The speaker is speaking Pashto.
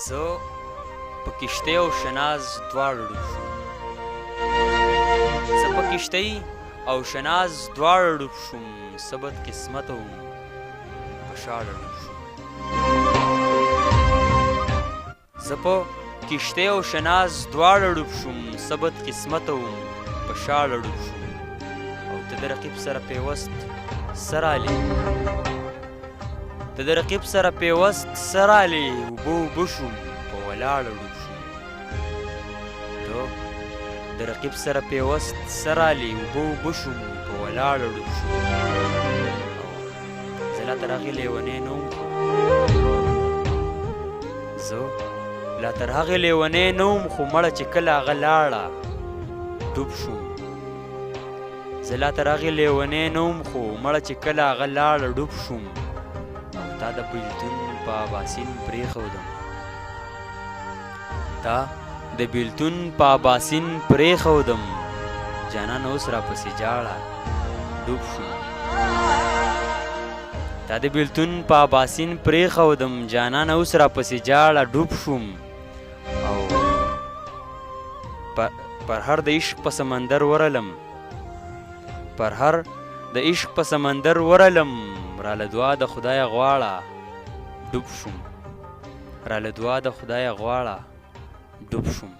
زه په کښتۍ او شناز دواړه ډوب شوم. زه په کښتۍ او شناز دواړه ډوب شوم، څه بد قسمته وم په شاړه ډوب شوم. زه په کښتۍ او شناز دواړه ډوب شوم، څه بد قسمته وم په شاړه ډوب شوم. او ته د رقیب سره پیوست څه رالې، ته د رقیب سره پیوست څه رالې، اوبه اوبه شوم په ولاړه ډوب شوم. ته د رقیب سره پیوست څه رالې، اوبه اوبه شوم په ولاړه ډوب شوم. زه لا تر هغې لیونی نه وم، زه لا تر هغې لیونی نه وم، خو مړه چې کله هغه لاړه ډوب شوم. زه لا تر هغې لیونی نه وم، خو مړه چې کله هغه لاړه ډوب شوم. او تا د بیلتون په اباسین پرېښودم، تا د بیلتون په اباسین پرېښودم، جانانه اوس راپسې جاړه ډوب شوم. تا د بیلتون په اباسین پرېښودم، جانانه اوس راپسې جاړه ډوب شوم. او پر هر د عشق په سمندر ورلم، پر هر د عشق په سمندر ورلم، راله دعا د خدایه غواړه ډوب شوم، راله دعا د خدایه غواړه ډوب شوم.